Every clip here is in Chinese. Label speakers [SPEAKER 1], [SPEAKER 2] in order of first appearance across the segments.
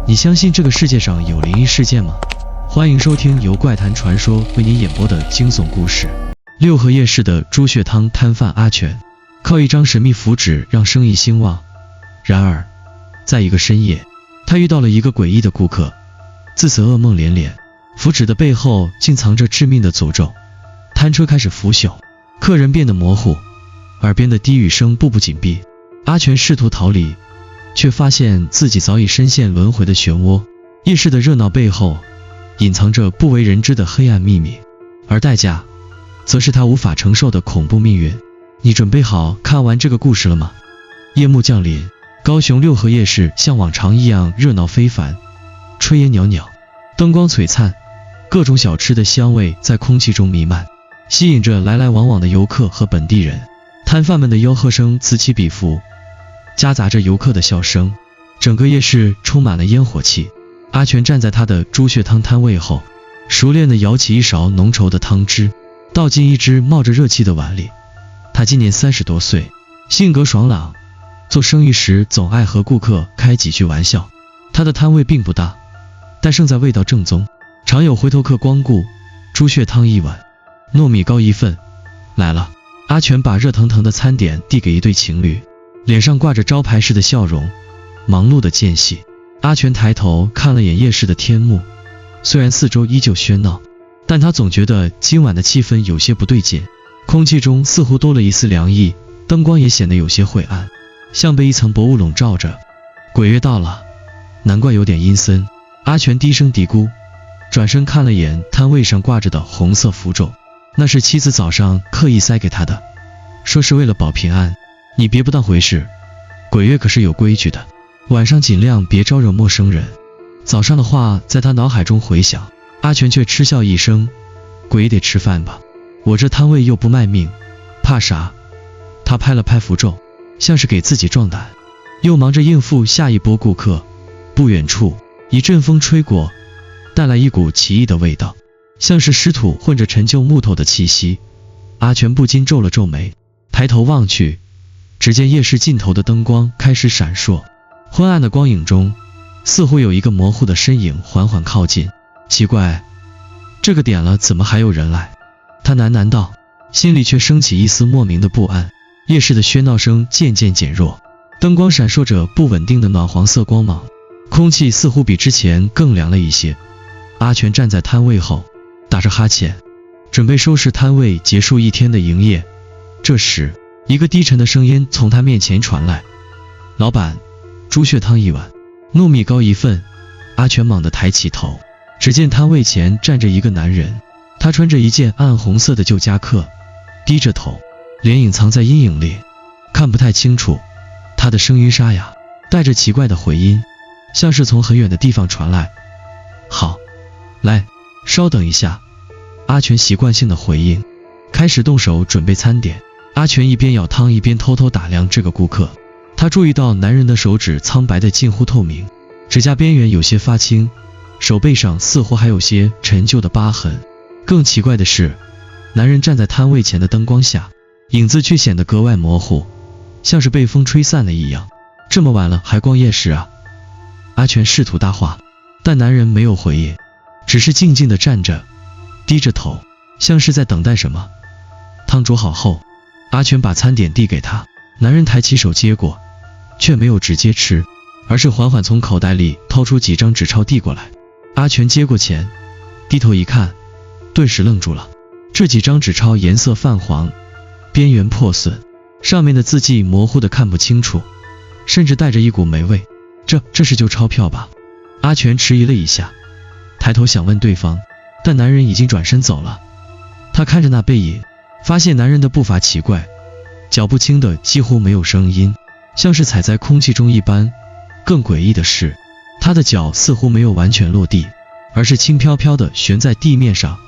[SPEAKER 1] 你相信这个世界上有灵异事件吗？欢迎收听由怪谈传说为您演播的惊悚故事。六合夜市的猪血汤摊贩阿全，靠一张神秘符纸让生意兴旺。然而，在一个深夜，他遇到了一个诡异的顾客，自此噩梦连连。符纸的背后竟藏着致命的诅咒。摊车开始腐朽，客人变得模糊，耳边的低语声步步紧逼。阿全试图逃离，却发现自己早已深陷轮回的漩涡。夜市的热闹背后，隐藏着不为人知的黑暗秘密，而代价，则是他无法承受的恐怖命运。你准备好看完这个故事了吗？夜幕降临，高雄六合夜市像往常一样热闹非凡，炊烟袅袅，灯光璀璨，各种小吃的香味在空气中弥漫，吸引着来来往往的游客和本地人。摊贩们的吆喝声此起彼伏，夹杂着游客的笑声，整个夜市充满了烟火气。阿全站在他的猪血汤摊位后，熟练地舀起一勺浓稠的汤汁，倒进一只冒着热气的碗里。他今年30多岁，性格爽朗，做生意时总爱和顾客开几句玩笑。他的摊位并不大，但胜在味道正宗，常有回头客光顾。猪血汤一碗，糯米糕一份，来了。阿全把热腾腾的餐点递给一对情侣，脸上挂着招牌式的笑容，忙碌的间隙，阿全抬头看了眼夜市的天幕，虽然四周依旧喧闹，但他总觉得今晚的气氛有些不对劲，空气中似乎多了一丝凉意，灯光也显得有些晦暗，像被一层薄雾笼罩着。鬼月到了，难怪有点阴森。阿全低声嘀咕，转身看了眼摊位上挂着的红色符咒，那是妻子早上刻意塞给他的，说是为了保平安。你别不当回事，鬼月可是有规矩的，晚上尽量别招惹陌生人。早上的话在他脑海中回响，阿全却嗤笑一声，鬼也得吃饭吧，我这摊位又不卖命，怕啥？他拍了拍符咒，像是给自己壮胆，又忙着应付下一波顾客。不远处，一阵风吹过，带来一股奇异的味道，像是湿土混着陈旧木头的气息。阿全不禁皱了皱眉，抬头望去，只见夜市尽头的灯光开始闪烁，昏暗的光影中，似乎有一个模糊的身影缓缓靠近。奇怪，这个点了怎么还有人来？他喃喃道，心里却升起一丝莫名的不安。夜市的喧闹声渐渐减弱，灯光闪烁着不稳定的暖黄色光芒，空气似乎比之前更凉了一些。阿全站在摊位后，打着哈欠，准备收拾摊位结束一天的营业。这时，一个低沉的声音从他面前传来，老板，猪血汤一碗，糯米糕一份。阿全猛地抬起头，只见摊位前站着一个男人，他穿着一件暗红色的旧夹克，低着头，脸隐藏在阴影里，看不太清楚。他的声音沙哑，带着奇怪的回音，像是从很远的地方传来。好，来，稍等一下。阿全习惯性的回应，开始动手准备餐点。阿全一边舀汤一边偷偷打量这个顾客，他注意到男人的手指苍白的近乎透明，指甲边缘有些发青，手背上似乎还有些陈旧的疤痕。更奇怪的是，男人站在摊位前的灯光下，影子却显得格外模糊，像是被风吹散了一样。这么晚了还逛夜市啊？阿全试图搭话，但男人没有回应，只是静静地站着，低着头，像是在等待什么。汤煮好后，阿全把餐点递给他，男人抬起手接过，却没有直接吃，而是缓缓从口袋里掏出几张纸钞递过来。阿全接过钱，低头一看，顿时愣住了。这几张纸钞颜色泛黄，边缘破损，上面的字迹模糊的看不清楚，甚至带着一股霉味。这是旧钞票吧？阿全迟疑了一下，抬头想问对方，但男人已经转身走了。他看着那背影，发现男人的步伐奇怪，脚步轻的几乎没有声音，像是踩在空气中一般。更诡异的是，他的脚似乎没有完全落地，而是轻飘飘的悬在地面上。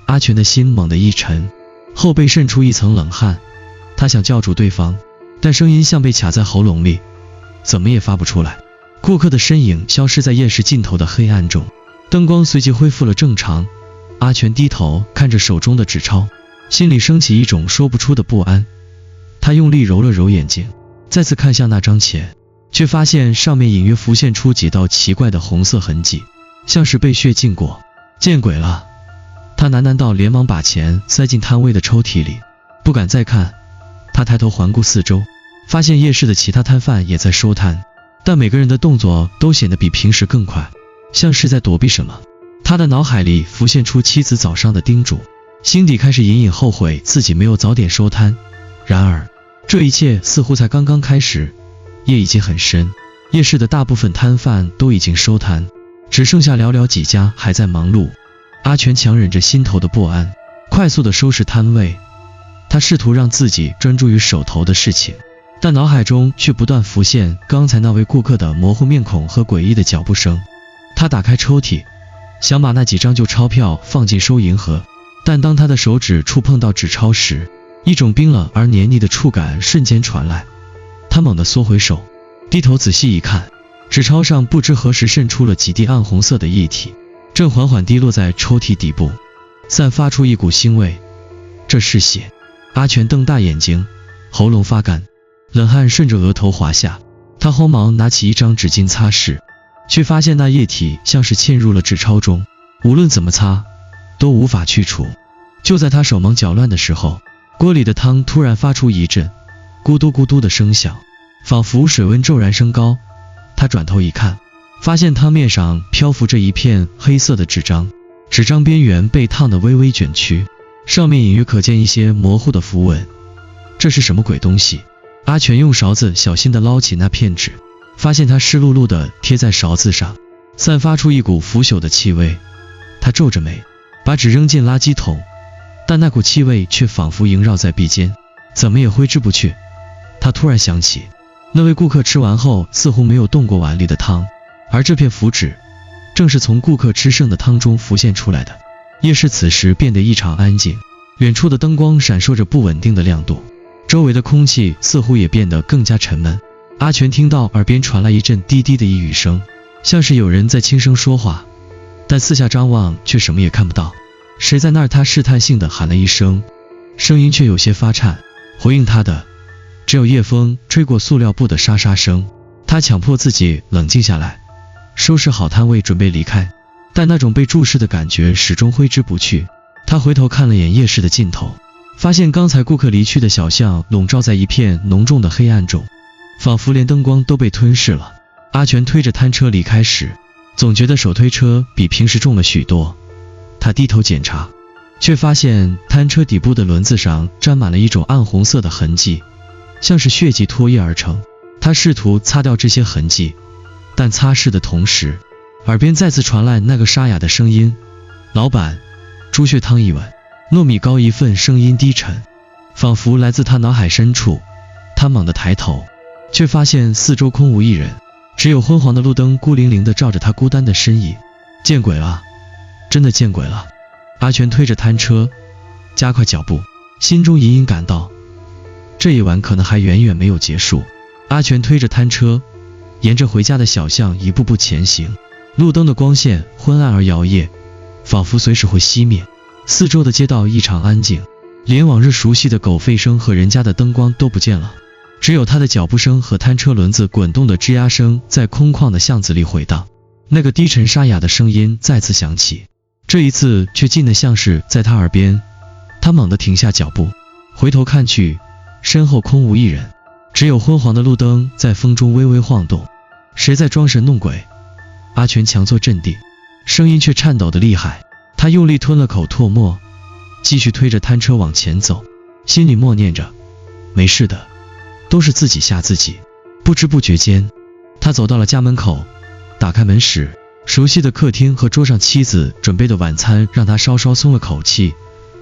[SPEAKER 1] 阿全的心猛地一沉，后背渗出一层冷汗。他想叫住对方，但声音像被卡在喉咙里，怎么也发不出来。顾客的身影消失在夜市尽头的黑暗中，灯光随即恢复了正常。阿全低头看着手中的纸钞，心里升起一种说不出的不安。他用力揉了揉眼睛，再次看向那张钱，却发现上面隐约浮现出几道奇怪的红色痕迹，像是被血浸过。见鬼了！他喃喃道，连忙把钱塞进摊位的抽屉里，不敢再看。他抬头环顾四周，发现夜市的其他摊贩也在收摊，但每个人的动作都显得比平时更快，像是在躲避什么。他的脑海里浮现出妻子早上的叮嘱，心底开始隐隐后悔自己没有早点收摊。然而这一切似乎才刚刚开始，夜已经很深，夜市的大部分摊贩都已经收摊，只剩下寥寥几家还在忙碌。阿全强忍着心头的不安，快速地收拾摊位。他试图让自己专注于手头的事情，但脑海中却不断浮现刚才那位顾客的模糊面孔和诡异的脚步声。他打开抽屉，想把那几张旧钞票放进收银盒，但当他的手指触碰到纸钞时，一种冰冷而黏腻的触感瞬间传来。他猛地缩回手，低头仔细一看，纸钞上不知何时渗出了几滴暗红色的液体，正缓缓滴落在抽屉底部，散发出一股腥味。这是血！阿全瞪大眼睛，喉咙发干，冷汗顺着额头滑下。他慌忙拿起一张纸巾擦拭，却发现那液体像是嵌入了纸钞中，无论怎么擦都无法去除。就在他手忙脚乱的时候，锅里的汤突然发出一阵咕嘟咕嘟的声响，仿佛水温骤然升高。他转头一看，发现汤面上漂浮着一片黑色的纸张，纸张边缘被烫得微微卷曲，上面隐约可见一些模糊的符文。这是什么鬼东西？阿全用勺子小心地捞起那片纸，发现它湿漉漉地贴在勺子上，散发出一股腐朽的气味。他皱着眉，把纸扔进垃圾桶，但那股气味却仿佛萦绕在鼻尖，怎么也挥之不去。他突然想起，那位顾客吃完后似乎没有动过碗里的汤，而这片符纸正是从顾客吃剩的汤中浮现出来的。夜市此时变得异常安静，远处的灯光闪烁着不稳定的亮度，周围的空气似乎也变得更加沉闷。阿全听到耳边传来一阵低低的呓语声，像是有人在轻声说话，但四下张望却什么也看不到。谁在那儿？他试探性地喊了一声，声音却有些发颤，回应他的只有夜风吹过塑料布的沙沙声。他强迫自己冷静下来，收拾好摊位准备离开，但那种被注视的感觉始终挥之不去。他回头看了眼夜市的尽头，发现刚才顾客离去的小巷笼罩在一片浓重的黑暗中，仿佛连灯光都被吞噬了。阿全推着摊车离开时，总觉得手推车比平时重了许多。他低头检查，却发现摊车底部的轮子上沾满了一种暗红色的痕迹，像是血迹脱液而成。他试图擦掉这些痕迹，但擦拭的同时，耳边再次传来那个沙哑的声音：老板，猪血汤一碗，糯米糕一份。声音低沉，仿佛来自他脑海深处。他猛地抬头，却发现四周空无一人，只有昏黄的路灯孤零零地照着他孤单的身影。见鬼了，真的见鬼了！阿全推着摊车加快脚步，心中隐隐感到这一晚可能还远远没有结束。阿全推着摊车沿着回家的小巷一步步前行，路灯的光线昏暗而摇曳，仿佛随时会熄灭。四周的街道异常安静，连往日熟悉的狗吠声和人家的灯光都不见了，只有他的脚步声和摊车轮子滚动的吱呀声在空旷的巷子里回荡。那个低沉沙哑的声音再次响起，这一次却近得像是在他耳边。他猛地停下脚步，回头看去，身后空无一人，只有昏黄的路灯在风中微微晃动。谁在装神弄鬼？阿全强作镇定，声音却颤抖得厉害。他用力吞了口唾沫，继续推着摊车往前走，心里默念着没事的，都是自己吓自己。不知不觉间，他走到了家门口，打开门时，熟悉的客厅和桌上妻子准备的晚餐让他稍稍松了口气。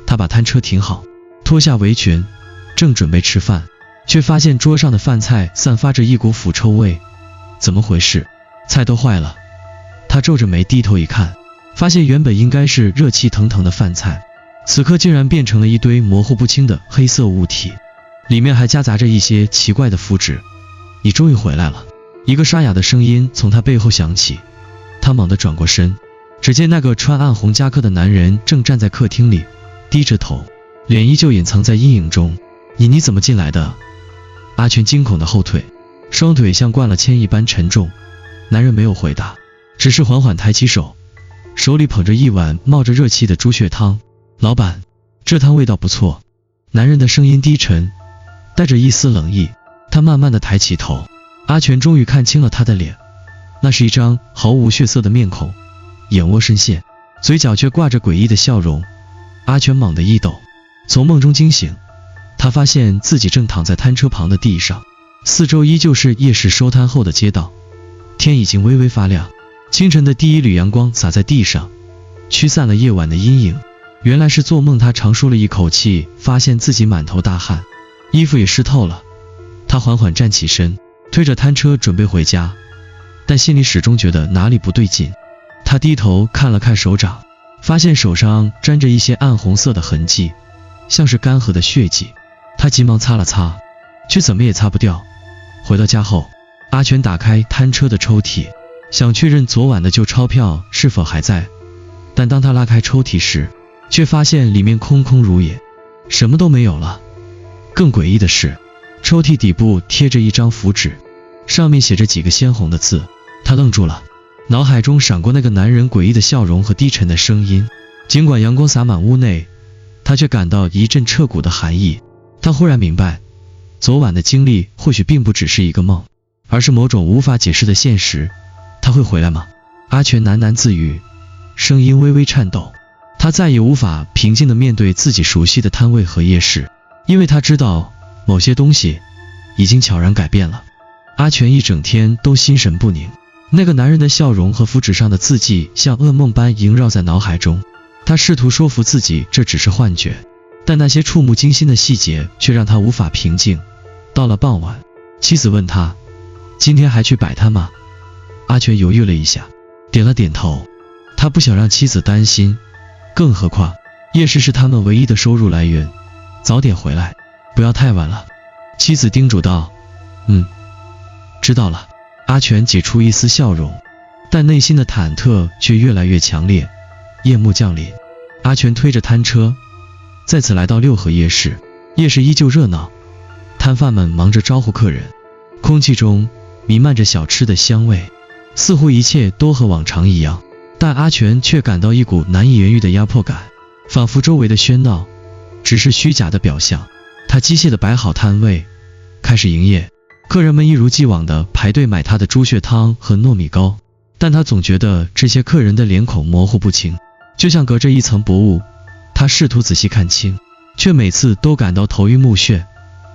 [SPEAKER 1] 他把摊车停好，脱下围裙，正准备吃饭，却发现桌上的饭菜散发着一股腐臭味。怎么回事？菜都坏了。他皱着眉低头一看，发现原本应该是热气腾腾的饭菜，此刻竟然变成了一堆模糊不清的黑色物体，里面还夹杂着一些奇怪的符纸。你终于回来了。一个沙哑的声音从他背后响起。他猛地转过身，只见那个穿暗红夹克的男人正站在客厅里，低着头，脸依旧隐藏在阴影中。你怎么进来的？阿全惊恐的后退，
[SPEAKER 2] 双腿像灌了铅一般沉重。男人没有回答，只是缓缓抬起手，手里捧着一碗冒着热气的猪血汤。老板，这汤味道不错。男人的声音低沉，带着一丝冷意。他慢慢地抬起头，阿全终于看清了他的脸，那是一张毫无血色的面孔，眼窝深陷，嘴角却挂着诡异的笑容。阿全猛地一抖，从梦中惊醒，他发现自己正躺在摊车旁的地上，四周依旧是夜市收摊后的街道，天已经微微发亮，清晨的第一缕阳光洒在地上，驱散了夜晚的阴影。原来是做梦，他长舒了一口气，发现自己满头大汗，衣服也湿透了。他缓缓站起身，推着摊车准备回家，但心里始终觉得哪里不对劲。他低头看了看手掌，发现手上沾着一些暗红色的痕迹，像是干涸的血迹。他急忙擦了擦，却怎么也擦不掉。回到家后，阿全打开摊车的抽屉，想确认昨晚的旧钞票是否还在，但当他拉开抽屉时，却发现里面空空如也，什么都没有了。更诡异的是，抽屉底部贴着一张符纸，上面写着几个鲜红的字。他愣住了，脑海中闪过那个男人诡异的笑容和低沉的声音。尽管阳光洒满屋内，他却感到一阵彻骨的寒意。他忽然明白，昨晚的经历或许并不只是一个梦，而是某种无法解释的现实。他会回来吗？阿全喃喃自语，声音微微颤抖。他再也无法平静地面对自己熟悉的摊位和夜市，因为他知道某些东西已经悄然改变了。阿全一整天都心神不宁，那个男人的笑容和符纸上的字迹像噩梦般萦绕在脑海中。他试图说服自己这只是幻觉，但那些触目惊心的细节却让他无法平静。到了傍晚，妻子问他，今天还去摆摊吗？阿全犹豫了一下，点了点头。他不想让妻子担心，更何况夜市是他们唯一的收入来源，早点回来，不要太晚了。妻子叮嘱道。知道了。阿全挤出一丝笑容，但内心的忐忑却越来越强烈。夜幕降临，阿全推着摊车再次来到六合夜市。夜市依旧热闹，摊贩们忙着招呼客人，空气中弥漫着小吃的香味，似乎一切都和往常一样。但阿全却感到一股难以言喻的压迫感，仿佛周围的喧闹只是虚假的表象。他机械地摆好摊位，开始营业。客人们一如既往地排队买他的猪血汤和糯米糕，但他总觉得这些客人的脸孔模糊不清，就像隔着一层薄雾。他试图仔细看清，却每次都感到头晕目眩。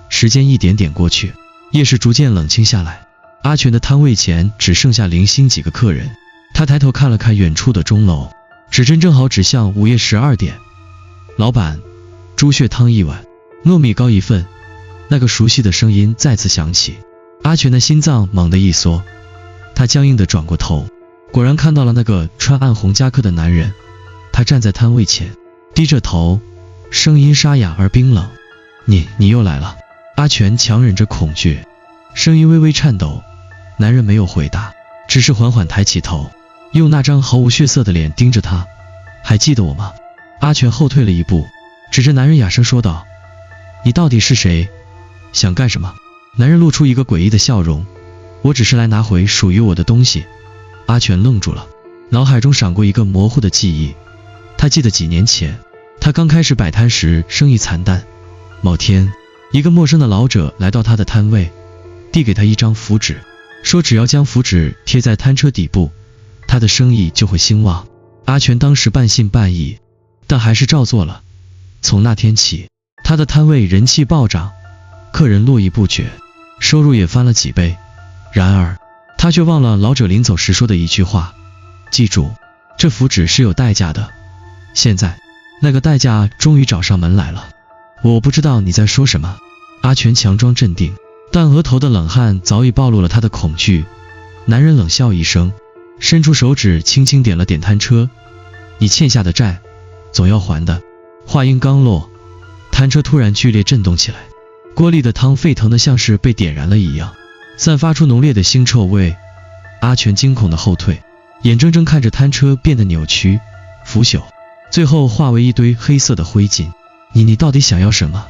[SPEAKER 2] 时间一点点过去，夜市逐渐冷清下来。阿全的摊位前只剩下零星几个客人。他抬头看了看远处的钟楼，指针正好指向午夜12点。老板，猪血汤一碗，糯米糕一份。那个熟悉的声音再次响起，阿全的心脏猛地一缩，他僵硬地转过头，果然看到了那个穿暗红夹克的男人。他站在摊位前，低着头，声音沙哑而冰冷。你又来了。阿全强忍着恐惧，声音微微颤抖。男人没有回答，只是缓缓抬起头，用那张毫无血色的脸盯着他。还记得我吗？阿全后退了一步，指着男人哑声说道，你到底是谁？想干什么？男人露出一个诡异的笑容，我只是来拿回属于我的东西。阿全愣住了，脑海中闪过一个模糊的记忆。他记得几年前，他刚开始摆摊时生意惨淡。某天，一个陌生的老者来到他的摊位，递给他一张符纸，说只要将符纸贴在摊车底部，他的生意就会兴旺。阿全当时半信半疑，但还是照做了。从那天起，他的摊位人气暴涨，客人络绎不绝，收入也翻了几倍。然而他却忘了老者临走时说的一句话，记住，这符纸是有代价的。现在那个代价终于找上门来了。我不知道你在说什么。阿全强装镇定，但额头的冷汗早已暴露了他的恐惧。男人冷笑一声，伸出手指轻轻点了点摊车，你欠下的债总要还的。话音刚落，摊车突然剧烈震动起来，锅里的汤沸腾的像是被点燃了一样，散发出浓烈的腥臭味。阿全惊恐的后退，眼睁睁看着摊车变得扭曲腐朽，最后化为一堆黑色的灰烬。你到底想要什么？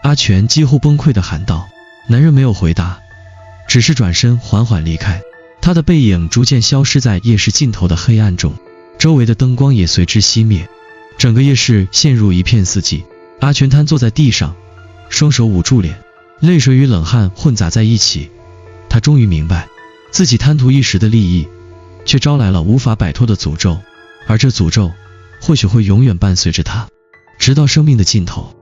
[SPEAKER 2] 阿全几乎崩溃地喊道。男人没有回答，只是转身缓缓离开。他的背影逐渐消失在夜市尽头的黑暗中，周围的灯光也随之熄灭，整个夜市陷入一片死寂。阿全瘫坐在地上，双手捂住脸，泪水与冷汗混杂在一起。他终于明白，自己贪图一时的利益，却招来了无法摆脱的诅咒，而这诅咒或许会永远伴随着他，直到生命的尽头。